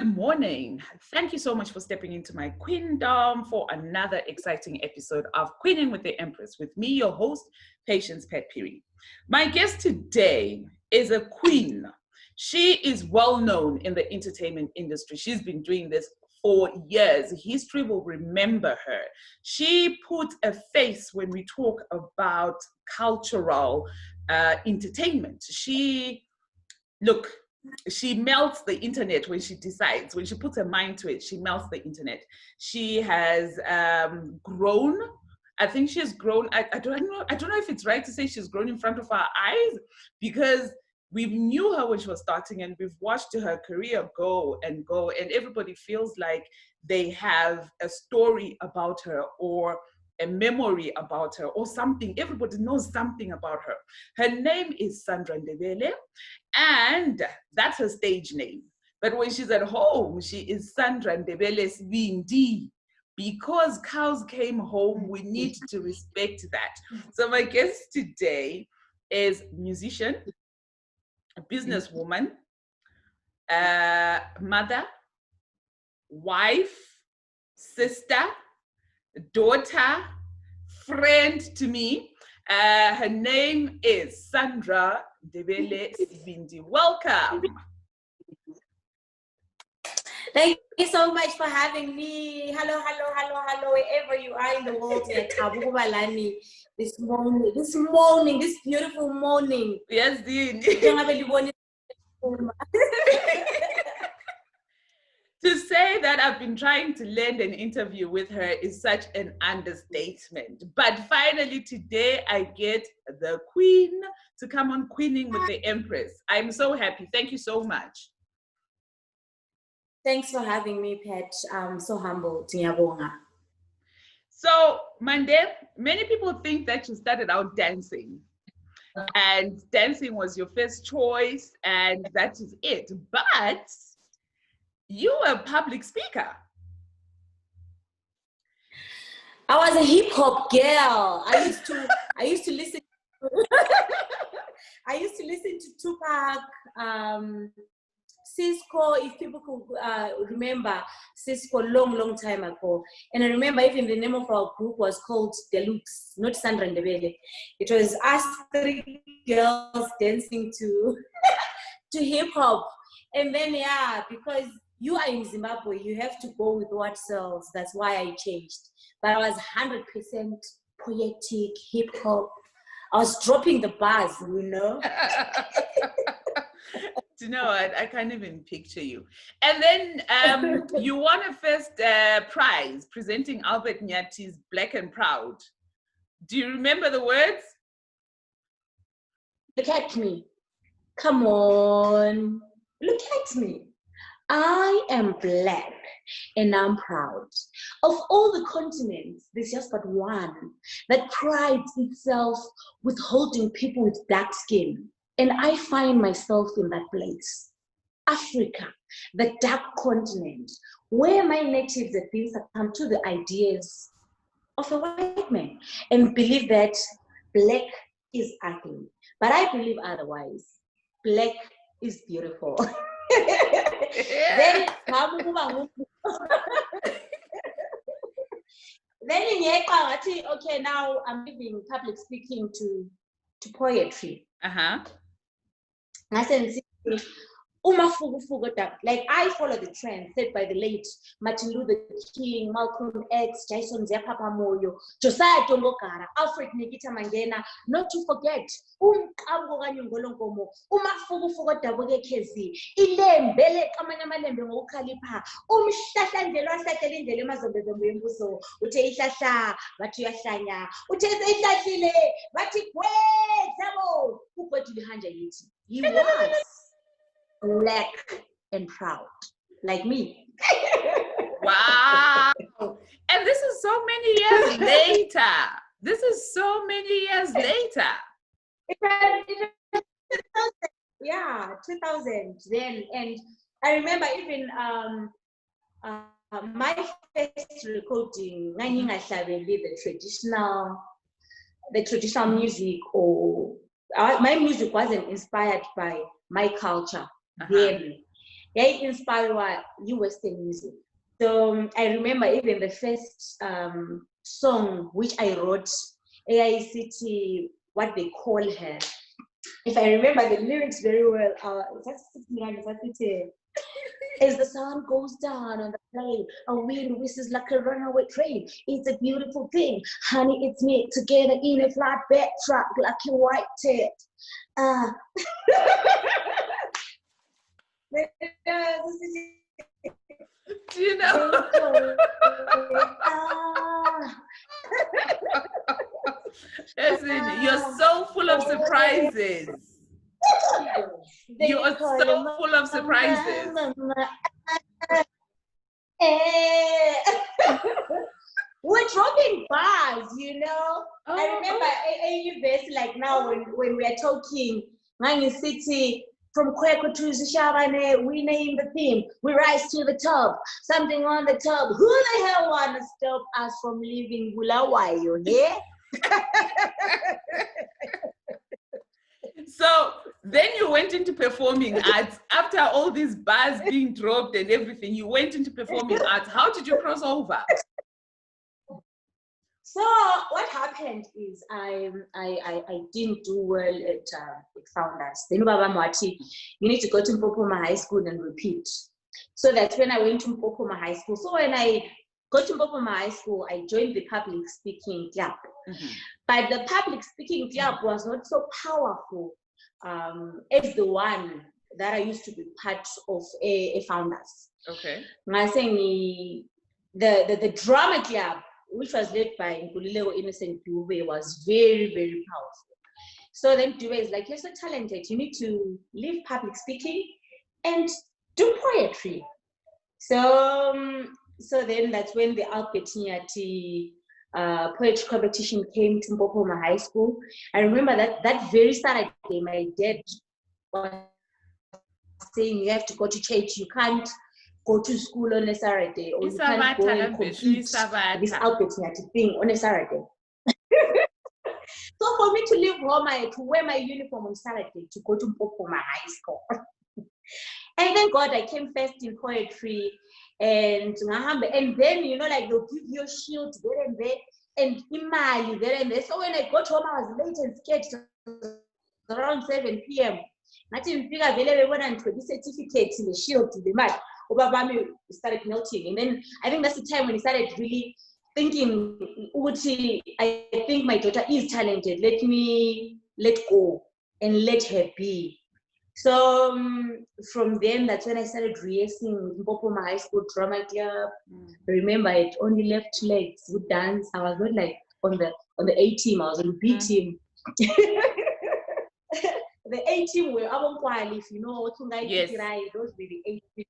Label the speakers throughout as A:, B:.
A: Good morning. Thank you so much for stepping into my queendom for another exciting episode of Queening with the Empress with me, your host, Patience Pat Phiri. My guest today is a queen. She is well known in the entertainment industry. She's been doing this for years. History will remember her. She put a face when we talk about cultural entertainment. She melts the internet when she decides, when she puts her mind to it, she melts the internet. She has grown. I think she has grown. I don't know if it's right to say she's grown in front of our eyes, because we knew her when she was starting and we've watched her career go, and everybody feels like they have a story about her or a memory about her or something. Everybody knows something about her. Her name is Sandra Ndebele, and that's her stage name. But when she's at home, she is Sandra Ndebele Svindi. Because cows came home, we need to respect that. So my guest today is musician, a businesswoman, mother, wife, sister, daughter, friend to me. Her name is Sandra Ndebele Svindi. Welcome.
B: Thank you so much for having me. Hello, wherever you are in the world. This morning, this beautiful morning.
A: Yes, Dean. To say that I've been trying to land an interview with her is such an understatement. But finally today I get the queen to come on Queening with the Empress. I'm so happy. Thank you so much.
B: Thanks for having me, Pat. I'm so humbled.
A: So, Mande, many people think that you started out dancing. And dancing was your first choice, and that is it. But you were a public speaker.
B: I was a hip hop girl. I used to listen. I used to listen to Tupac, Cisco. If people could remember Cisco, long time ago. And I remember even the name of our group was called Deluxe, not Sandra Ndebele. It was us three girls dancing to hip hop. And then because you are in Zimbabwe, you have to go with what sells. That's why I changed. But I was 100% poetic, hip hop. I was dropping the bars, you know.
A: You know what? I can't even picture you. And then you won a first prize presenting Albert Nyati's Black and Proud. Do you remember the words?
B: Look at me. Come on. Look at me. I am black and I'm proud. Of all the continents, there's just but one that prides itself with holding people with dark skin. And I find myself in that place. Africa, the dark continent, where my natives have been succumbed to the ideas of a white man and believe that black is ugly. But I believe otherwise. Black is beautiful. Then okay, now I'm leaving public speaking to poetry. Like I follow the trend set by the late Martin Luther King, Malcolm X, Jason Papa Moyo, Josiah Tongokara, Alfred Nikita Mangena, not to forget Umafugu Daboge Kezi, Ilembele Kamanalembe Mokalipa, Shashandela Sakalindele Mazombezo, Uteisha, Matuashanya, Utesile, Matikwe, Zabo, who got to the 180. He was black and proud, like me.
A: Wow. And this is so many years later. This is so many years later.
B: Yeah, 2000 then. And I remember even my first recording, the traditional music, or my music wasn't inspired by my culture. Then. inspired by Western music. So I remember even the first song which I wrote, AI City, what they call her. If I remember the lyrics very well, as the sun goes down on the plain, a wind whistles like a runaway train. It's a beautiful thing, honey. It's me together in a flatbed truck like a white tit.
A: Do you know? Listen, you're so full of surprises. You are so full of surprises.
B: We're dropping bars, you know. Oh. I remember a like now when we are talking, Mangi City, from Kweko to Shabane, we name the theme. We rise to the top. Something on the top. Who the hell wanna stop us from leaving Bulawayo? Yeah.
A: So then you went into performing arts. After all these bars being dropped and everything, you went into performing arts. How did you cross over?
B: So what happened is I didn't do well at Founders. Then Baba Mwati, you need to go to Mpopoma High School and repeat. So that's when I went to Mpopoma High School. So when I got to Mpopoma High School, I joined the public speaking club. Mm-hmm. But the public speaking club was not so powerful as the one that I used to be part of a Founders.
A: Okay.
B: I saying the drama club, which was led by Nkulileko Innocent Dube, was very, very powerful. So then Dube is like, you're so talented, you need to leave public speaking and do poetry. So then that's when the Alpetinyati poetry competition came to Mpopoma High School. I remember that very Saturday, my dad was saying, you have to go to church, you can't go to school on a Saturday, or you can't go and compete this Alpetinyati thing on a Saturday. So for me to leave home, I had to wear my uniform on Saturday to go to Mpopoma High School. And then God, I came first in poetry, and then, you know, like they'll give you a shield there and there, and imali there and there. So when I got home, I was late and scared. Around 7 p.m. I didn't figure available when I took the certificate in the shield to the mat. Obama started melting, and then I think that's the time when he started really thinking, I think my daughter is talented. Let me let go and let her be. So from then, that's when I started rehearsing Mpopoma High School Drama Club. Remember, I only left 2 legs with dance. I was not like on the A team. I was on the B team. The A team were Abonkwali, if you know,
A: yes.
B: Those were the A team.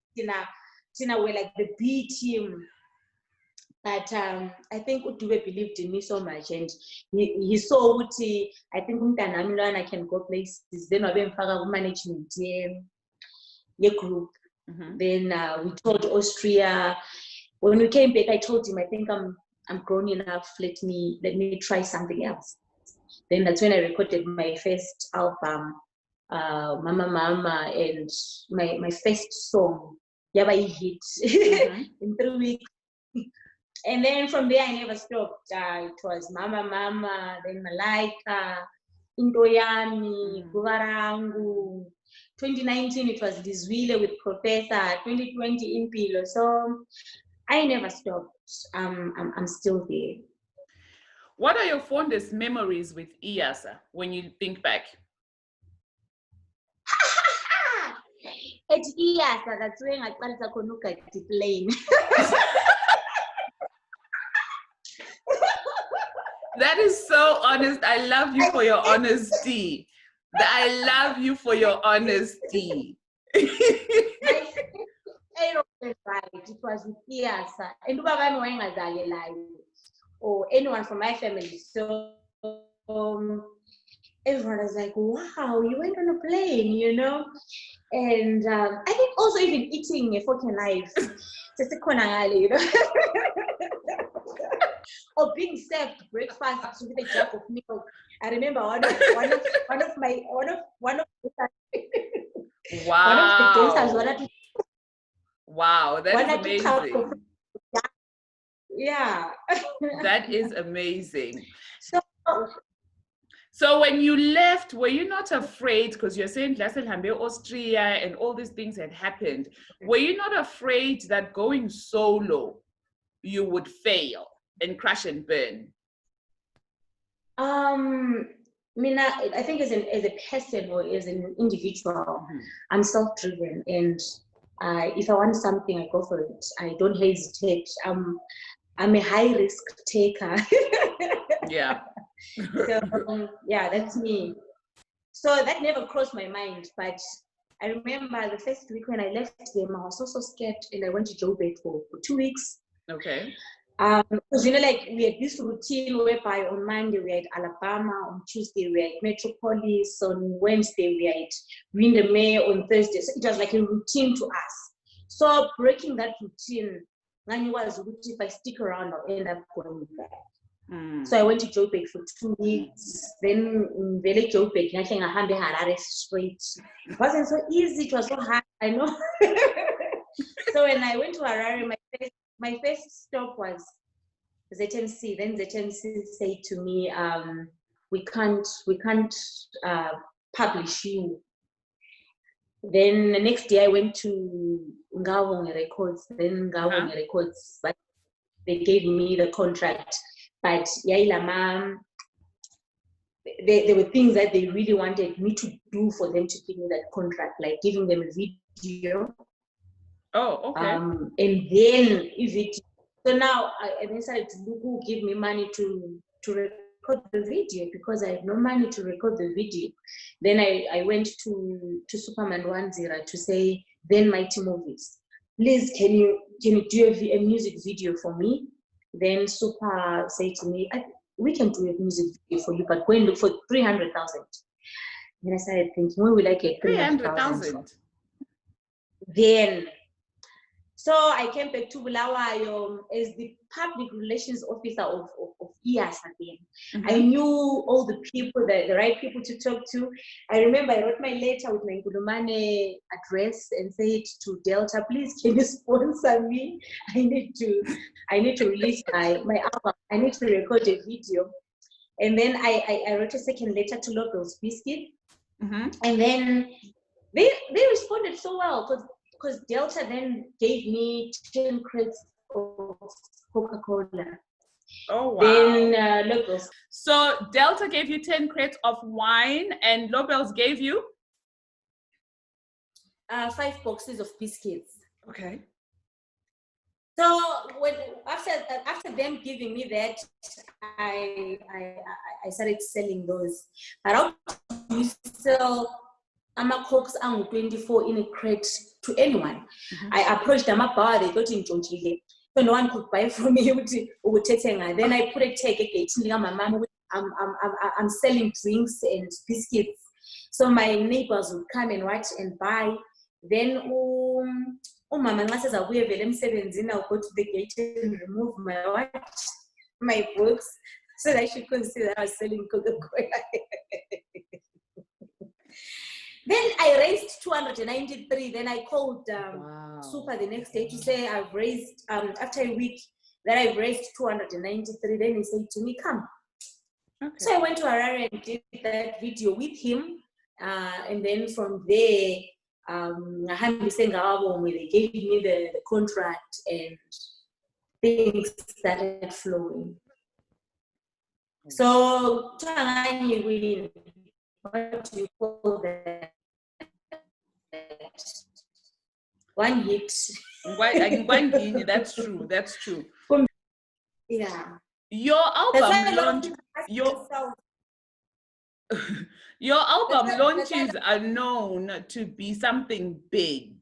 B: Tina were like the B team. But I think Utube believed in me so much, and he saw Uti. I think I can go places. Then I went for management group. Mm-hmm. Then we told Austria. When we came back, I told him, I think I'm grown enough. Let me try something else. Then that's when I recorded my first album, Mama Mama, and my first song, Yabai Hit, mm-hmm. in 3 weeks. And then from there, I never stopped. It was Mama Mama, then Malaika, Intoyami, Guvarangu. 2019, it was Dizwile with Professor. 2020, Impilo. So I never stopped. I'm still there.
A: What are your fondest memories with IASA when you think back?
B: At IASA, that's when I started to look at the plane.
A: That is so honest. I love you for your honesty. I love you for your honesty.
B: It was with IASA. And or anyone from my family. So everyone was like, wow, you went on a plane, you know? And I think also even eating a fucking life, just a you know? Or being served breakfast with a jug of milk. I remember one of the
A: wow.
B: dancers wanted to
A: Wow, that is amazing.
B: Yeah.
A: That is amazing.
B: So
A: So when you left, were you not afraid? Because you're saying Austria and all these things had happened. Were you not afraid that going solo, you would fail and crash and burn?
B: Mina, I think as a person or as an individual, I'm self-driven, and if I want something, I go for it. I don't hesitate. I'm a high risk taker.
A: Yeah.
B: So yeah, that's me. So that never crossed my mind, but I remember the first week when I left them, I was so scared, and I went to Joburg for 2 weeks.
A: Okay.
B: Because like we had this routine whereby on Monday we are at Alabama, on Tuesday we are at Metropolis, on Wednesday we are at Windermere, on Thursday. So it was like a routine to us. So breaking that routine, I was if I stick around, I'll end up going back. So I went to Joburg for 2 weeks. Then in Village Joburg, I think I had Harare straight. It wasn't so easy. It was so hard. I know. So when I went to Harare, my first stop was ZMC. Then ZMC said to me, "We can't publish you." Then the next day I went to Ngawonge Records. Then Ngawonge Records, but they gave me the contract. But there were things that they really wanted me to do for them to give me that contract, like giving them a video.
A: Oh, okay.
B: And then so now I decided to look who give me money to record the video, because I had no money to record the video. Then I went to Superman 10 to say, then Mighty Movies, please can you do a music video for me? Then Super said to me, we can do a music video for you, but go and look for 300,000. Then I started thinking, where will I get 300,000? Then, so I came back to Bulawayo as the public relations officer of EAS again. I knew all the people, the right people to talk to. I remember I wrote my letter with my Ngulumane address and said to Delta, please can you sponsor me? I need to release my album. I need to record a video. And then I wrote a second letter to Locals Biscuit. And then they responded so well, because Delta then gave me 10 crates of Coca-Cola.
A: Oh, wow.
B: Then Locals.
A: So Delta gave you 10 crates of wine, and Locals gave you?
B: 5 boxes of biscuits.
A: Okay.
B: So after them giving me that, I started selling those. But how do you sell Cokes and 24 in a crate to anyone? I approached them about, they got in Jonjile. So no one could buy from me. Then I put a tag again. My mom, I'm selling drinks and biscuits. So my neighbors would come and watch and buy. Then Mama says, I'll go to the gate and remove my books, so that she couldn't see that I was selling Coca-Cola. Then I raised 293. Then I called Super the next day to say I've raised, after a week, that I've raised 293. Then he said to me, come. Okay. So I went to Harare and did that video with him. And then from there, they gave me the contract and things started flowing. So, what do you call that? One hit.
A: That's true. That's true.
B: Yeah.
A: Your album launch. Your album launches are known to be something big,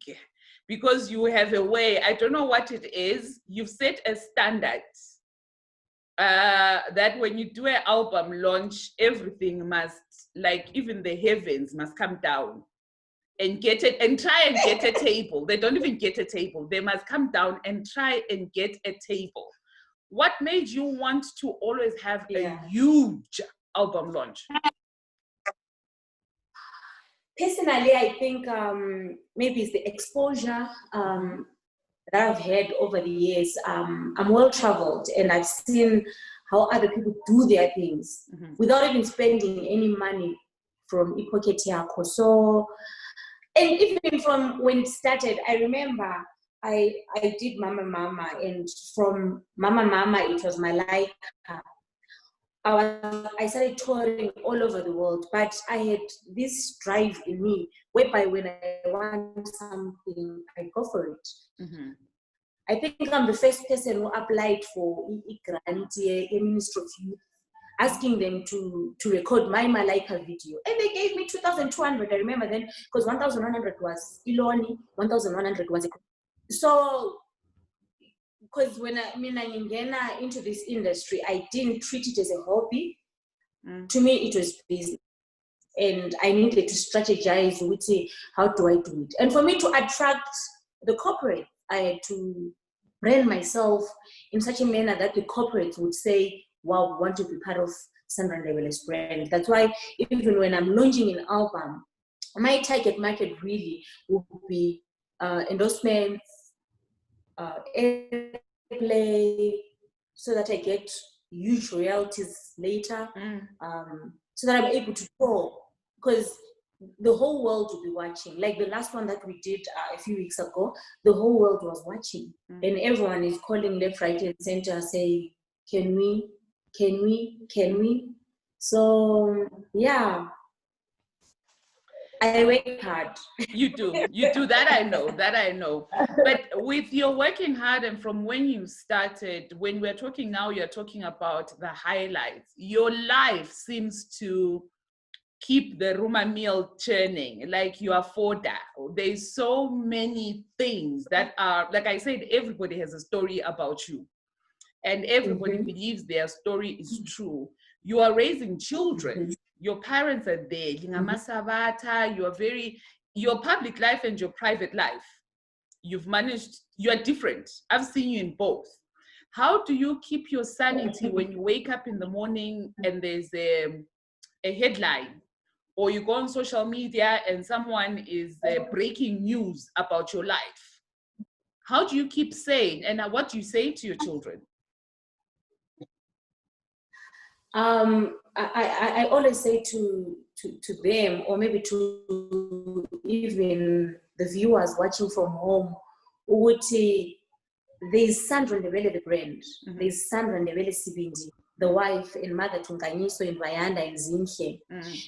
A: because you have a way, I don't know what it is, you've set a standard that when you do an album launch, everything must, like even the heavens must come down and get it and try and get a table. They don't even get a table. They must come down and try and get a table. What made you want to always have a huge album launch?
B: Personally, I think maybe it's the exposure. I've had over the years, I'm well traveled, and I've seen how other people do their things without even spending any money from pocket yako. So, and even from when it started, I remember I did Mama, and from Mama, it was my life. I started touring all over the world, but I had this drive in me whereby when I want something, I go for it. I think I'm the first person who applied for a grant, a Ministry of Youth, asking them to record my Malaika video. And they gave me 2,200, I remember then, because 1,100 was Iloni, 1,100 was... So, because when I into this industry, I didn't treat it as a hobby. To me, it was business. And I needed to strategize with how do I do it. And for me to attract the corporate, I had to brand myself in such a manner that the corporates would say, wow, we want to be part of Sandra Ndebele's brand. That's why even when I'm launching an album, my target market really would be endorsements, airplay, so that I get huge royalties later, so that I'm able to tour, because the whole world will be watching. Like the last one that we did a few weeks ago, the whole world was watching, and everyone is calling left, right, and center, saying, "Can we? Can we? Can we?" So yeah, I work hard.
A: You do that. I know. But with your working hard, and from when you started, when we're talking now, you're talking about the highlights. Your life seems to keep the rumor mill churning, like you are fodder. There's so many things that are, like I said, everybody has a story about you, and everybody believes their story is true. You are raising children. Your parents are there. Your public life and your private life, you've managed, you are different. I've seen you in both. How do you keep your sanity when you wake up in the morning and there's a headline, or you go on social media and someone is breaking news about your life? How do you keep sane, and what do you say to your children?
B: I always say to them, or maybe to even the viewers watching from home, there's Sandra Ndebele, the brand. There's Sandra Ndebele Sibindi, the wife, and mother Tunganyiso in Vayanda and Zinche.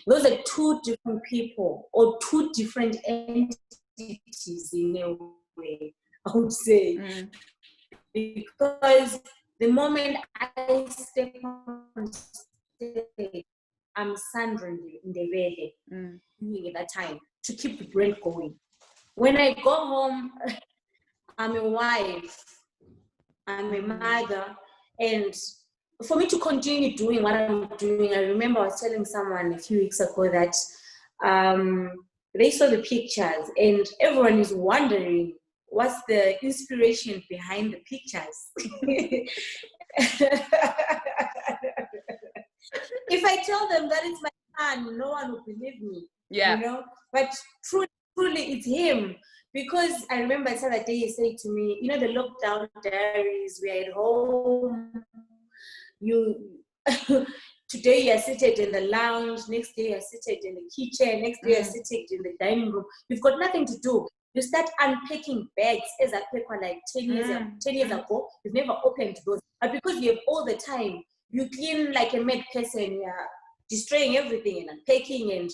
B: Those are two different people, or two different entities in a way, I would say. Because the moment I step on stage, I'm Sandra Ndebele at that time to keep the brand going. When I go home, I'm a wife, I'm a mother, and for me to continue doing what I'm doing, I remember I was telling someone a few weeks ago that they saw the pictures and everyone is wondering what's the inspiration behind the pictures. If I tell them that it's my son, no one will believe me.
A: Yeah.
B: You know, but truly it's him. Because I remember the other day he said to me, you know, the lockdown diaries, we're at home. Today you're seated in the lounge, next day you're seated in the kitchen, next day you're seated in the dining room. You've got nothing to do. You start unpacking bags as a paper like 10 years ago. You've never opened those. But because you have all the time, you clean like a mad person, you're destroying everything and unpacking and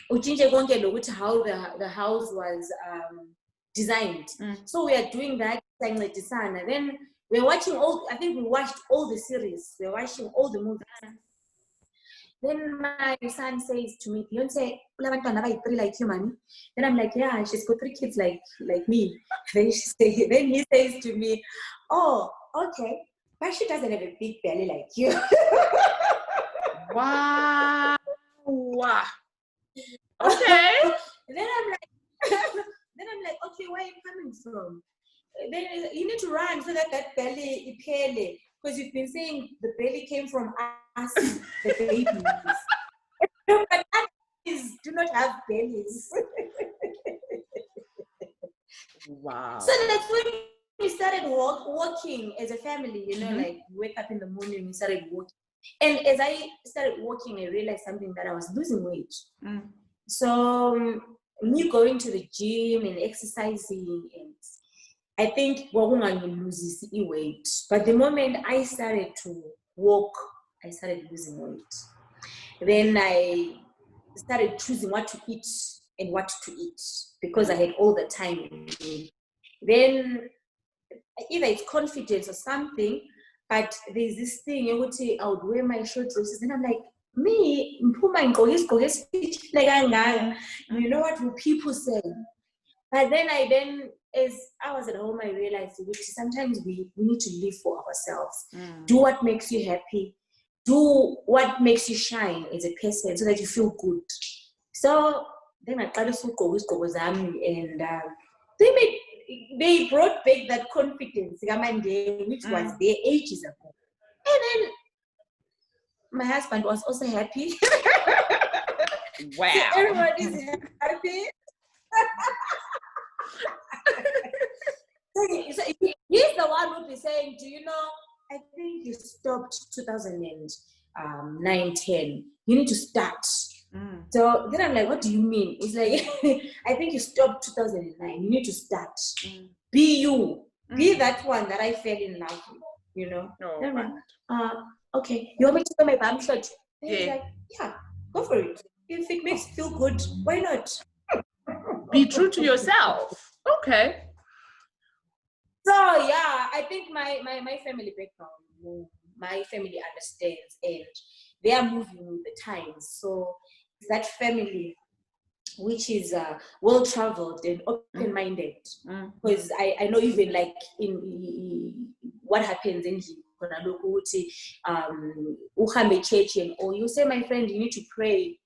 B: how the house was designed. So we are doing that, and then we're watching I think we watched all the series, we're watching all the movies. Then my son says to me, Beyonce, like you, mommy. Then I'm like, yeah, she's got 3 kids like me. Then he says to me, oh, okay, but she doesn't have a big belly like you.
A: Wow. Okay.
B: Then I'm like, okay, where are you coming from? Then you need to run so that belly ipele, because you've been saying the belly came from us, the babies. But others do not have bellies.
A: Wow.
B: So that's when we started walking as a family, you know, like wake up in the morning, we started walking. And as I started walking, I realized something, that I was losing weight. So me going to the gym and exercising, and I think loses weight. But the moment I started to walk, I started losing weight. Then I started choosing what to eat and what to eat, because I had all the time in me. Then either it's confidence or something, but there's this thing, I would wear my short dresses, and I'm like, me, you know, what will people say? But then as I was at home, I realized that sometimes we need to live for ourselves. Do what makes you happy. Do what makes you shine as a person, so that you feel good. So then I started to go with and they brought back that confidence, which was there ages ago. And then my husband was also happy.
A: Wow.
B: So everybody's happy. So he's the one who'll be saying, do you know, I think you stopped 2009, 10. You need to start. So then I'm like, what do you mean? It's like, I think you stopped 2009. You need to start. Be you. Be that one that I fell in love with, you know?
A: Oh,
B: Then I'm
A: right.
B: like, okay, you want me to wear my bum shirt? And he's
A: Yeah.
B: like, yeah, go for it. If it makes you feel good, why not?
A: Be true to yourself. Okay.
B: So yeah, I think my family background, my family understands, and they are moving with the times. So that family, which is well-traveled and open-minded, because I know even like in what happens in church, or you say, my friend, you need to pray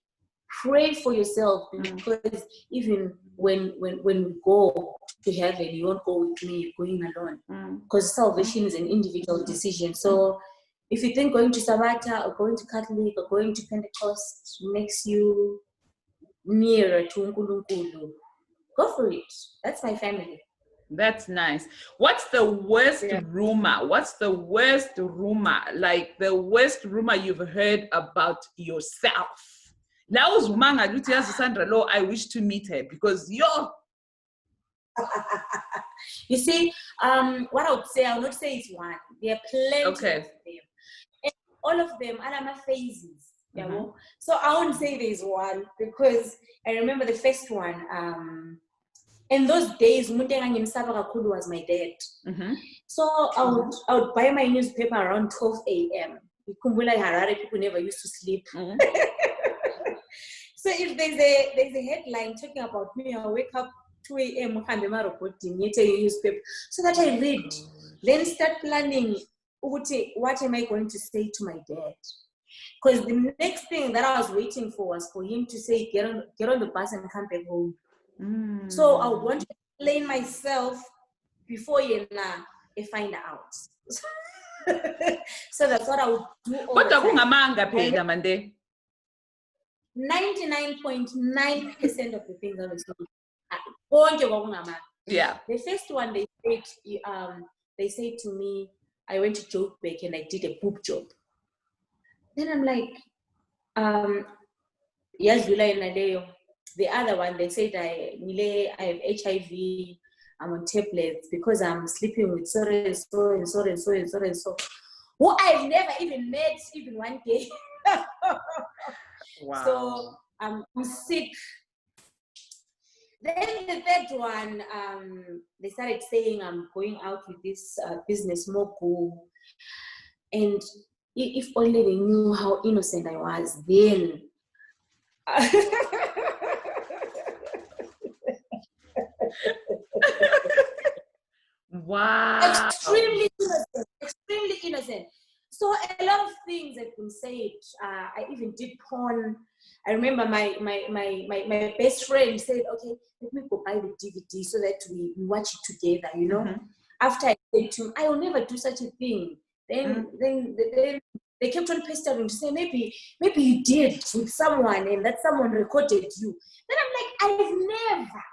B: for yourself, because even when we go to heaven, you won't go with me, you're going alone, because salvation is an individual decision. So if you think going to Sabata or going to Catholic or going to Pentecost makes you nearer to Nkulunkulu, go for it. That's my family.
A: That's nice. What's the worst rumor? What's the worst rumor? Like the worst rumor you've heard about yourself? Now, Sandra Lo, I wish to meet her, because you're.
B: You see, what I would say, I will not say it's one. There are plenty of them. And all of them are my phases. So I won't say there's one, because I remember the first one. In those days, was my dad. So I would buy my newspaper around 12 a.m. Harare people never used to sleep. So if there's a headline talking about me, I'll wake up 2 a.m. newspaper, so that I read. Then start planning what am I going to say to my dad. Because the next thing that I was waiting for was for him to say, get on the bus and come back home. So I would want to explain myself before you find out. So that's what I would do all the time. 99.9% of the things I was doing.
A: Yeah.
B: The first one, they said to me, I went to Joburg and I did a boob job. Then I'm like, the other one, they said I have HIV, I'm on tablets because I'm sleeping with so and so, who I've never even met even one day.
A: Wow.
B: So I'm sick. Then the third one, they started saying I'm going out with this business mogul, and if only they knew how innocent I was then.
A: Wow.
B: Extremely innocent. So a lot of things have been said. I even did porn. I remember my best friend said, okay, let me go buy the DVD so that we watch it together, you know. After I said to him, I will never do such a thing. Then they kept on pestering to say, maybe you did with someone and that someone recorded you. Then I'm like, I've never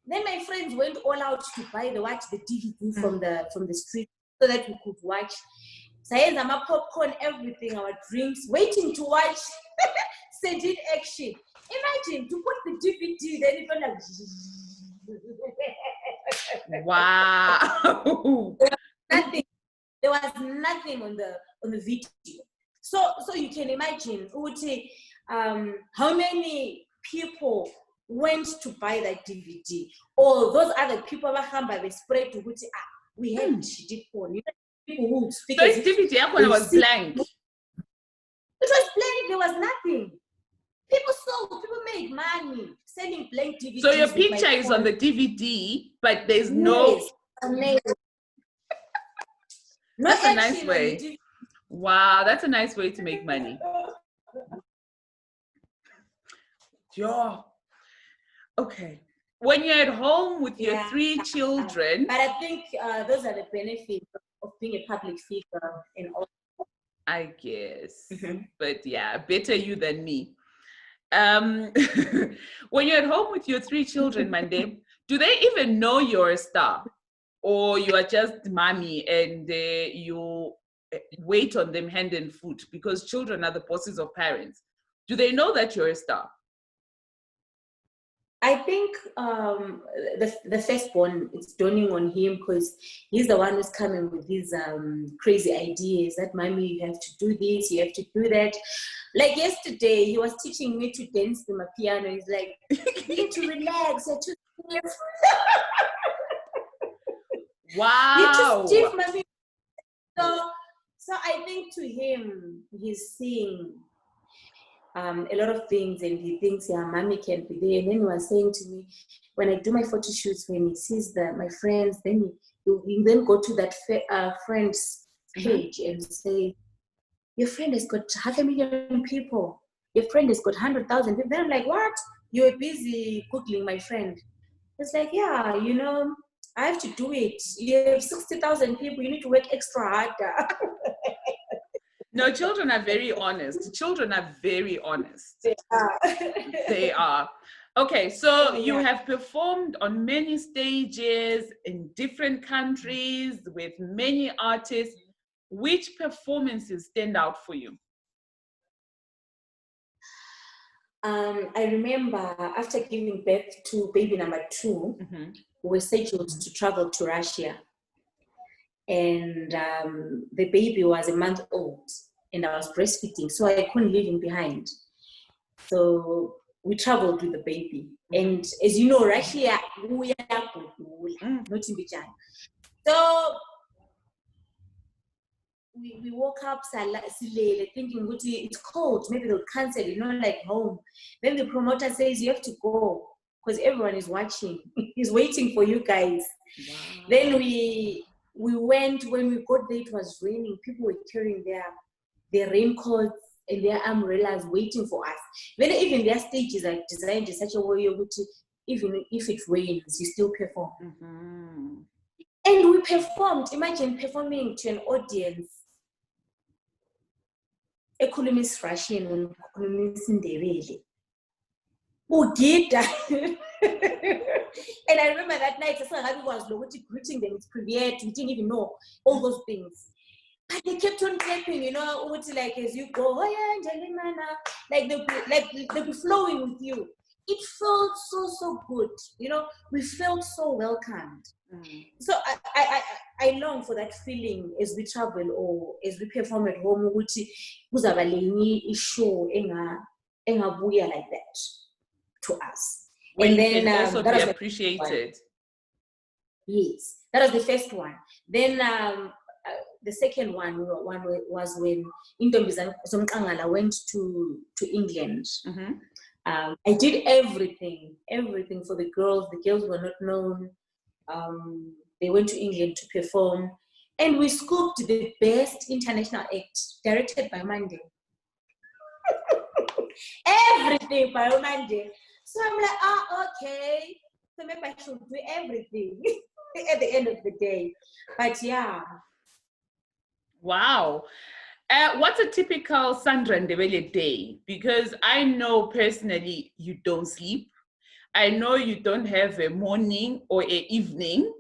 B: Then my friends went all out to buy the DVD from the street so that we could watch. Sayenza ama popcorn, everything, our drinks, waiting to watch Sedin action. Imagine to put the DVD, then it went like
A: wow.
B: nothing. There was nothing on the video. So you can imagine, Uti, how many people went to buy that DVD, or those other people they spread to Uti, we had people who speak.
A: So this DVD was blank.
B: It was blank. There was nothing. People made money selling blank DVDs.
A: So your picture is on the DVD, but there's no.
B: Amazing.
A: That's a nice way. Wow, that's a nice way to make money. Yeah. Okay. When you're at home with your 3 children.
B: But I think those are the benefits of being a public figure and all.
A: I guess. But yeah, better you than me. When you're at home with your 3 children, Mande, do they even know you're a star? Or you are just mommy and you wait on them hand and foot? Because children are the bosses of parents. Do they know that you're a star?
B: I think the firstborn, it's dawning on him because he's the one who's coming with these crazy ideas that, mommy, you have to do this, you have to do that. Like yesterday, he was teaching me to dance to my piano. He's like, you need to relax. You're too stiff.
A: Wow.
B: You're too stiff, mommy. So I think to him, he's seeing a lot of things, and he thinks, yeah, mommy can be there. And then he was saying to me, when I do my photo shoots, when he sees my friends, then he then go to that friend's page and say, your friend has got 500,000 people. Your friend has got 100,000 people. Then I'm like, what? You were busy Googling my friend. It's like, yeah, I have to do it. You have 60,000 people. You need to work extra harder.
A: No, children are very honest. Children are very honest.
B: They are.
A: They are. Okay, so you have performed on many stages in different countries with many artists. Which performances stand out for you?
B: I remember after giving birth to baby number 2, we were scheduled to travel to Russia. And the baby was a month old and I was breastfeeding, so I couldn't leave him behind. So we traveled with the baby. And as you know, Russia, we are not in Bijan. So we woke up thinking it's cold, maybe they'll cancel, like home. Then the promoter says you have to go because everyone is watching. He's waiting for you guys. Wow. Then we went. When we got there, it was raining. People were carrying their raincoats and their umbrellas waiting for us. Then even their stages are designed in such a way that even if it rains, you still perform. And we performed. Imagine performing to an audience. Ekhulumis Russian and ekhulumis Ndebele. Ugida. And I remember that night, I was greeting them, it's premiere, we didn't even know all those things. But they kept on clapping, like as you go, oh yeah, Angelina, like they'll be flowing with you. It felt so good, we felt so welcomed. So I long for that feeling as we travel or as we perform at home, which was a show engabuya like that to us.
A: When
B: and
A: then
B: then
A: also be appreciated.
B: Yes, that was the first one. Then the second one was when Intombizana Somkangala went to England. I did everything for the girls. The girls were not known. They went to England to perform, and we scooped the best international act, directed by Monday. Everything by Monday. So I'm like, okay. So maybe I should do everything at the end of the day. But yeah.
A: Wow. What's a typical Sandra Ndebele day? Because I know personally you don't sleep. I know you don't have a morning or a evening.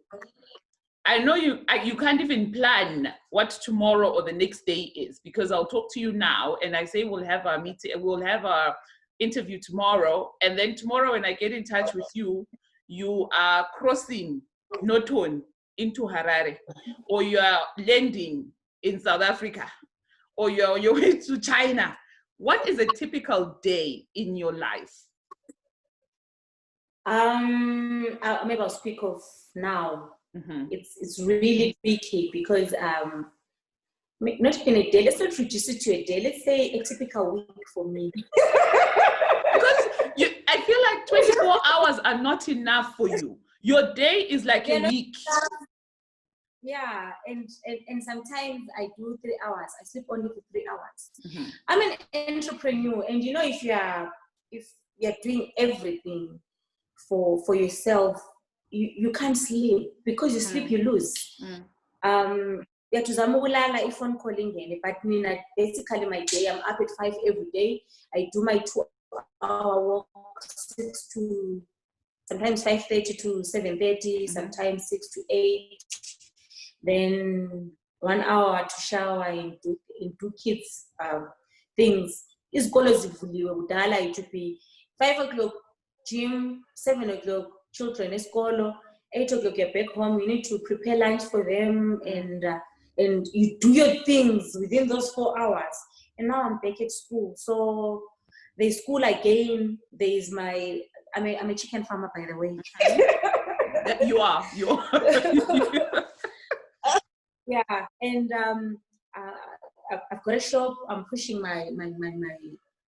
A: I know you can't even plan what tomorrow or the next day is, because I'll talk to you now and I say we'll have our meeting, we'll have our interview tomorrow, and then tomorrow when I get in touch with you, you are crossing Noton into Harare, or you are landing in South Africa, or you're on your way to China. What is a typical day in your life?
B: Maybe I'll speak of now. Mm-hmm. It's really tricky because not even a day. Let's not reduce it to a day. Let's say a typical week for me.
A: Because I feel like 24 hours are not enough for you. Your day is like a week.
B: Yeah, and sometimes I do 3 hours. I sleep only for 3 hours. Mm-hmm. I'm an entrepreneur, and if you're doing everything for yourself, you can't sleep, because you sleep, you lose. Phone calling, but basically my day, I'm up at 5 every day. I do my 2-hour walk, 6 to sometimes 5:30 to 7:30, sometimes 6 to 8. Then 1 hour to shower and do kids things. Isikolo zivuliwe kudala, it would be 5 o'clock gym, 7 o'clock children isikolo, 8 o'clock you're back home. You need to prepare lunch for them, and you do your things within those 4 hours. And now I'm back at school, so there's school again. There's I'm a chicken farmer, by the way.
A: You are.
B: Yeah, and I've got a shop. I'm pushing my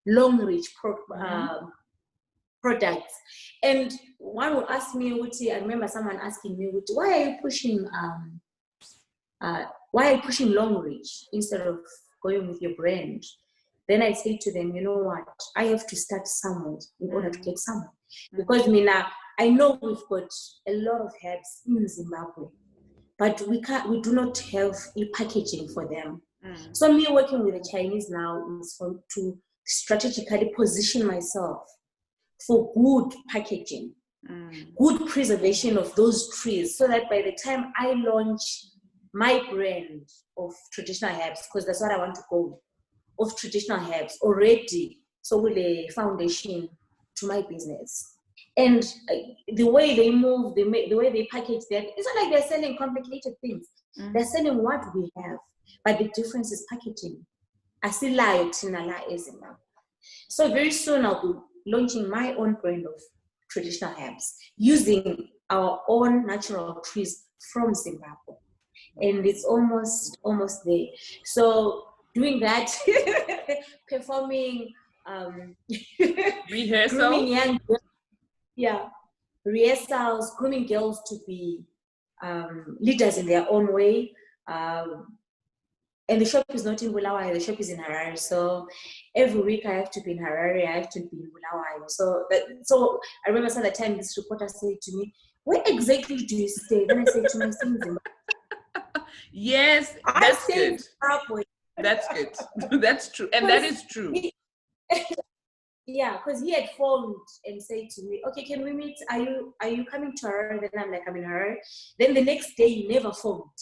B: long reach products. And one will ask me, Uti, I remember someone asking me, Uti, why are you pushing long reach instead of going with your brand? Then I say to them, you know what? I have to start somewhere in order to get somewhere. Because I know we've got a lot of herbs in Zimbabwe, but we do not have a packaging for them. So me working with the Chinese now is to strategically position myself for good packaging, good preservation of those trees, so that by the time I launch my brand of traditional herbs, because that's what I want to go, of traditional herbs already, so with a foundation to my business. And the way they move, the way they package that, it's not like they're selling complicated things. They're selling what we have, but the difference is packaging. So very soon I'll be launching my own brand of traditional herbs using our own natural trees from Zimbabwe. And it's almost there. So doing that, performing
A: rehearsal,
B: rehearsals, grooming girls to be leaders in their own way. And the shop is not in Bulawayo, the shop is in Harare. So every week I have to be in Harare, I have to be in Bulawayo. So I remember some of the time this reporter said to me, where exactly do you stay? Then I said to my Zimbabwe.
A: Yes, that's good. That's good. That's true. And that is true.
B: Yeah, because he had phoned and said to me, okay, can we meet? Are you coming to Harare? Then I'm like, I'm in Harare. Then the next day he never phoned.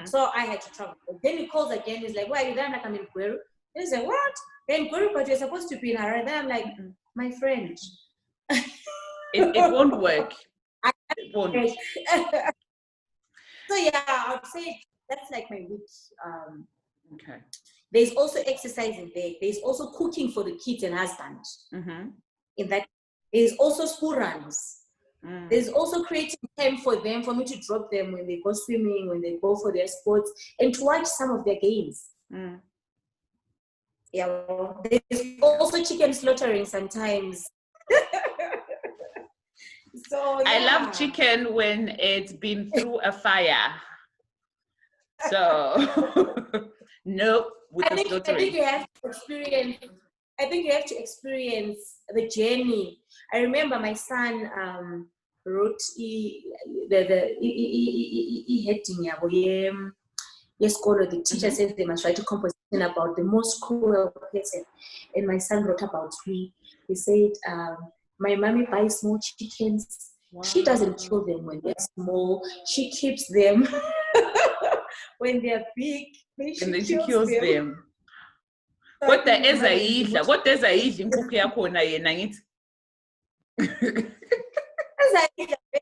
B: So I had to travel. Then he calls again. He's like, why are you there? I'm like, I'm in Gweru. He's like, what? Then Gweru, but you're supposed to be in Harare. Then I'm like, my friend.
A: It won't work. It won't.
B: So yeah, I would say that's like my week.
A: Okay.
B: There's also exercising there. There's also cooking for the kids and husband. In that, there's also school runs. There's also creating time for them, for me to drop them when they go swimming, when they go for their sports, and to watch some of their games. Yeah, well, there's also chicken slaughtering sometimes. So yeah.
A: I love chicken when it's been through a fire. So nope.
B: I think you have to experience. I think you have to experience the journey. I remember my son wrote the heading. The teacher said they must write a composition about the most cruel person, and my son wrote about me. He said, My mommy buys small chickens. Wow. She doesn't kill them when they're small. She keeps them when they're big.
A: And then she kills them. What does ayidla? What does ayidla inkukhu yakhona yena ngithi?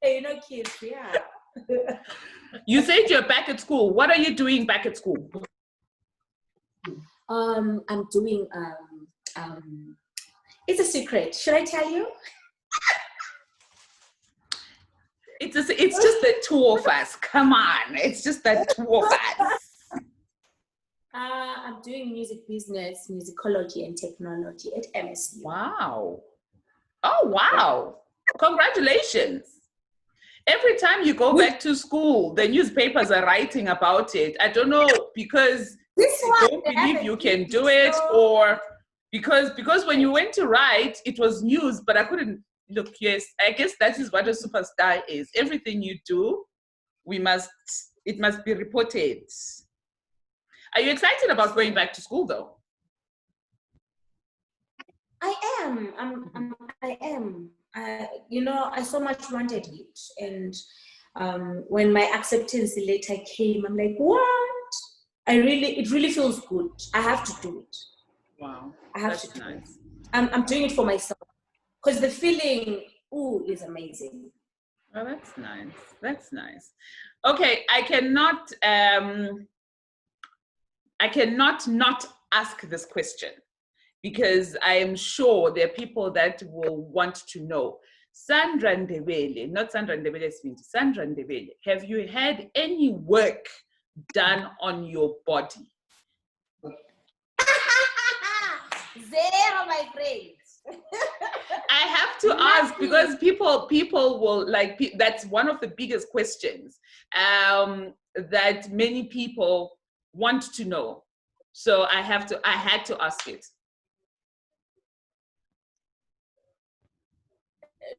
B: You know, kids, yeah.
A: You said you're back at school. What are you doing back at school?
B: I'm doing it's a secret. Should I tell you?
A: It's just the two of us. Come on, it's just the two of us.
B: I'm doing music business, musicology, and technology at MSU.
A: Wow! Oh wow! Congratulations! Every time you go back to school, the newspapers are writing about it. I don't know because they don't believe you can do it, or because when you went to write, it was news, but I couldn't look. Yes, I guess that is what a superstar is. Everything you do, it must be reported. Are you excited about going back to school though?
B: I am. I am. You know, I so much wanted it, and when my acceptance letter came, I'm like, what? It really feels good. I have to do it.
A: Wow,
B: I have to do it. I'm doing it for myself because the feeling, is amazing.
A: Oh, that's nice. That's nice. Okay, I cannot not ask this question because I am sure there are people that will want to know. Sandra Ndebele, not Sandra Ndebele, Sandra Ndebele, have you had any work done on your body?
B: Zero, my friends.
A: I have to ask because people will like, that's one of the biggest questions that many people want to know. So I had to ask it.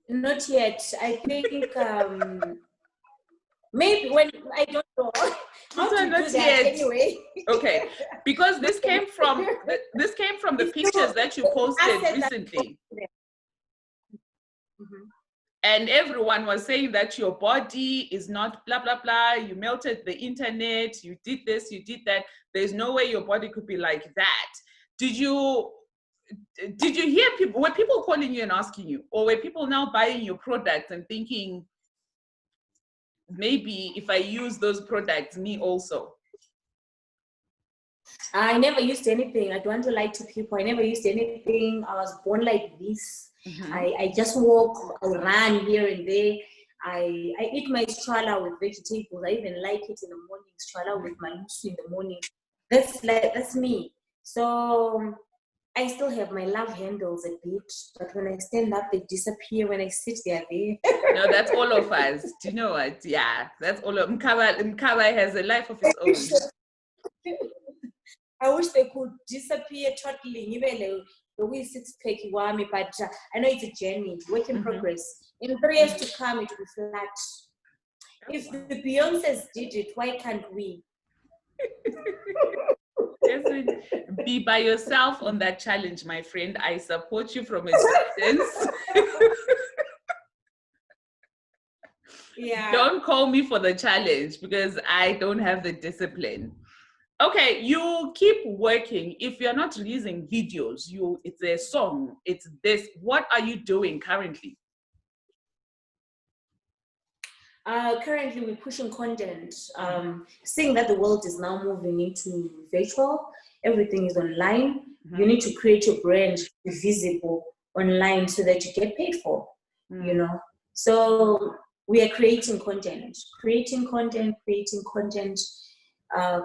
B: Not yet. I think maybe when I don't know how to do that anyway.
A: Okay, because this came from the pictures that you posted recently.
B: Mm-hmm.
A: And everyone was saying that your body is not blah blah blah. You melted the internet. You did this. You did that. There's no way your body could be like that. Did you hear people? Were people calling you and asking you, or were people now buying your products and thinking, maybe if I use those products, me also?
B: I never used anything. I don't want to lie to people. I never used anything. I was born like this. Mm-hmm. I just walk, I run here and there. I eat my strala with vegetables. I even like it in the morning, strala with my musu in the morning. That's me. So I still have my love handles a bit, but when I stand up, they disappear. When I sit, they are there.
A: No, that's all of us. Do you know what? Yeah, that's all of Mkaba has a life of his own.
B: I wish they could disappear totally. The way 6-pack wami, but I know it's a journey, work in progress. In 3 years to come, it will be flat. If the Beyoncés did it, why can't we?
A: Be by yourself on that challenge, my friend. I support you from a distance.
B: Yeah.
A: Don't call me for the challenge because I don't have the discipline. Okay, you keep working. If you're not releasing videos, it's a song, it's this. What are you doing currently?
B: Currently, we're pushing content, seeing that the world is now moving into virtual, everything is online. You need to create your brand visible online so that you get paid for, you know. So we are creating content,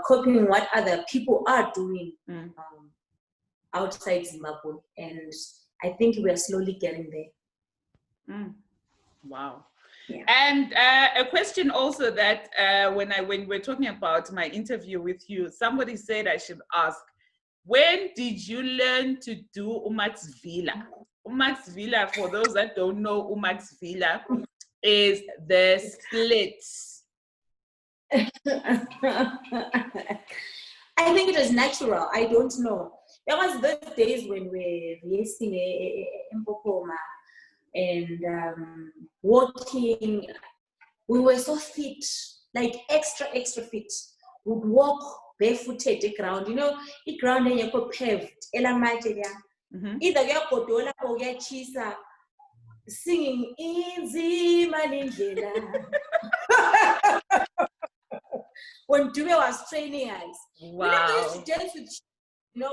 B: copying what other people are doing outside Zimbabwe. And I think we are slowly getting there.
A: Wow.
B: Yeah.
A: And a question also that when we're talking about my interview with you, somebody said I should ask, when did you learn to do Umax Villa? Umax Villa, for those that don't know, Umax Villa is the splits.
B: I think it was natural. I don't know. There was those days when we were racing in Pokoma. and walking. We were so fit, like extra fit. Would walk barefooted the ground. You know, the ground and you go paved. Either you go dola or you chisa, singing easy manindlela. When Dube was training us,
A: wow.
B: We never used to dance with,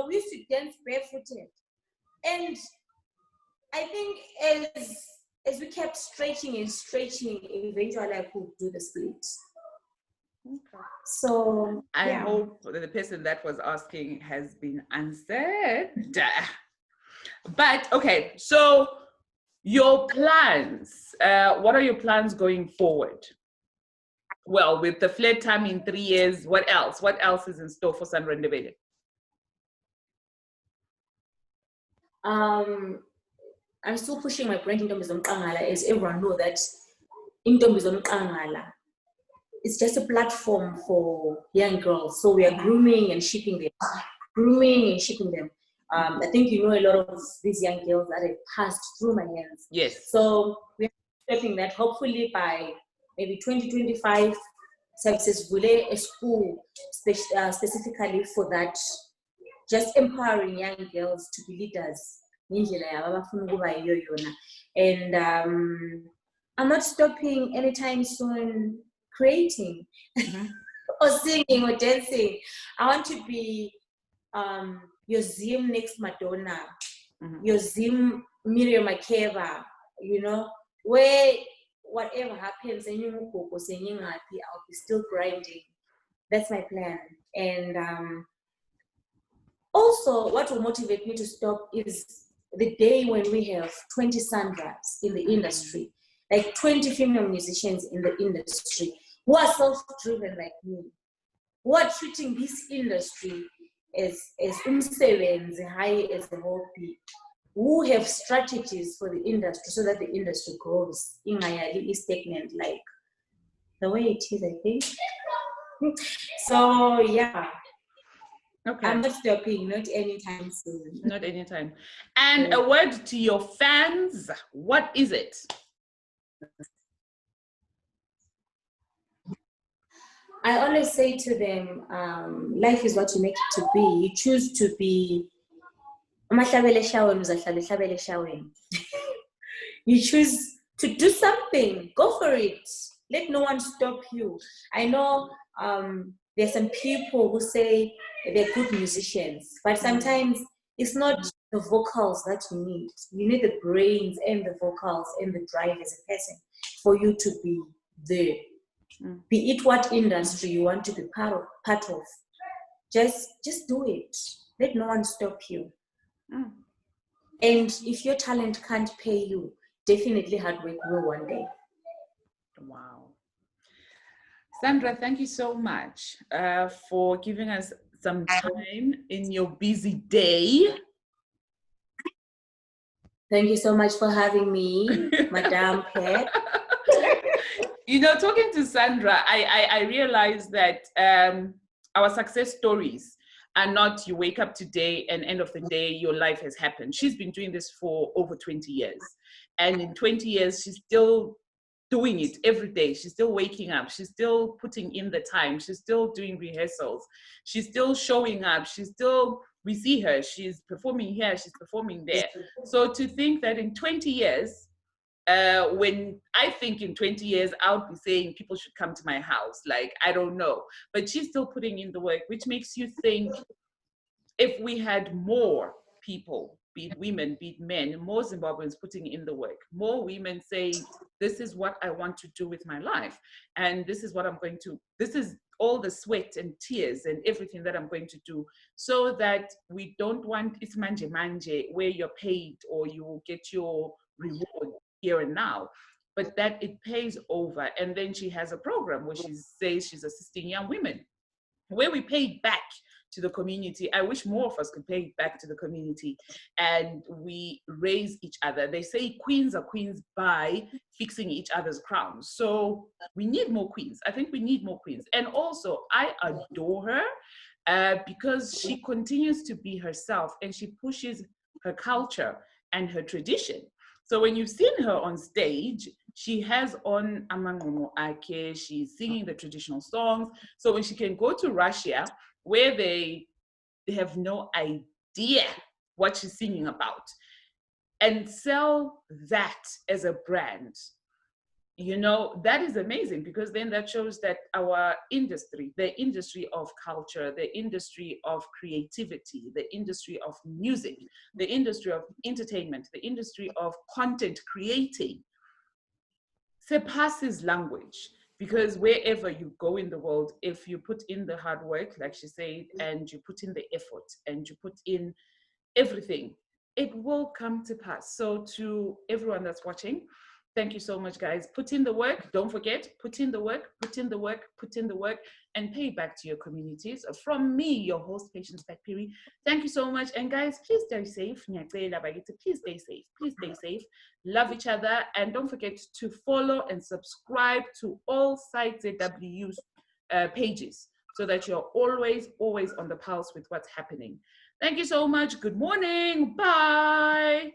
B: we used to dance barefooted, and I think as we kept stretching, eventually I could do the split.
A: Okay.
B: So
A: I hope that the person that was asking has been answered. But okay, so your plans, what are your plans going forward? Well, with the flat time in 3 years, what else? What else is in store for Sandra Ndebele?
B: I'm still pushing my brand Intombi Zomqangala, as everyone knows that Intombi Zomqangala, it's just a platform for young girls. So we are grooming and shipping them. I think you know a lot of these young girls that have passed through my hands.
A: Yes.
B: So we are hoping that hopefully by maybe 2025, services will a school specifically for that, just empowering young girls to be leaders. And I'm not stopping anytime soon creating or singing or dancing. I want to be your Zim next Madonna, your Zim Miriam Makeba, where whatever happens, I'll be still grinding. That's my plan. And also, what will motivate me to stop is the day when we have 20 Sandras in the industry, like 20 female musicians in the industry who are self-driven like me, who are treating this industry as umsebenzi, high as a hobby, who have strategies for the industry so that the industry grows, ingayali is stagnant like the way it is, I think. So yeah. Okay. I'm not stopping, not anytime soon.
A: Not anytime. And a word to your fans, what is it?
B: I always say to them, life is what you make it to be. You choose to be. You choose to do something, go for it. Let no one stop you. I know there's some people who say they're good musicians, but sometimes it's not the vocals that you need. You need the brains and the vocals and the drive as a person for you to be there. Be it what industry you want to be part of. Just do it. Let no one stop you. And if your talent can't pay you, definitely hard work will one day.
A: Wow. Sandra, thank you so much for giving us some time in your busy day.
B: Thank you so much for having me, Madame Pat.
A: Talking to Sandra, I realized that our success stories are not you wake up today and end of the day, your life has happened. She's been doing this for over 20 years. And in 20 years, she's still doing it every day. She's still waking up. She's still putting in the time. She's still doing rehearsals. She's still showing up. We see her. She's performing here. She's performing there. So to think that in 20 years, when I think in 20 years, I would be saying people should come to my house. Like, I don't know. But she's still putting in the work, which makes you think if we had more people, be it women, be it men, more Zimbabweans putting in the work, more women saying, this is what I want to do with my life. And this is what this is all the sweat and tears and everything that I'm going to do, so that we don't want it's manje where you're paid or you get your reward here and now, but that it pays over. And then she has a program where she says she's assisting young women, where we pay back to the community. I wish more of us could pay back to the community and we raise each other. They say queens are queens by fixing each other's crowns. So we need more queens. I think we need more queens. And also, I adore her because she continues to be herself and she pushes her culture and her tradition. So when you've seen her on stage, she has on amangomo ake, she's singing the traditional songs. So when she can go to Russia, where they have no idea what she's singing about, and sell that as a brand, that is amazing, because then that shows that our industry, the industry of culture, the industry of creativity, the industry of music, the industry of entertainment, the industry of content creating surpasses language. Because wherever you go in the world, if you put in the hard work, like she said, and you put in the effort and you put in everything, it will come to pass. So to everyone that's watching, thank you so much, guys. Put in the work. Don't forget, put in the work, put in the work, put in the work, and pay back to your communities. From me, your host, Patience Pat Phiri. Thank you so much. And guys, please stay safe. Please stay safe. Please stay safe. Love each other. And don't forget to follow and subscribe to all Sites AW's pages, so that you're always on the pulse with what's happening. Thank you so much. Good morning. Bye.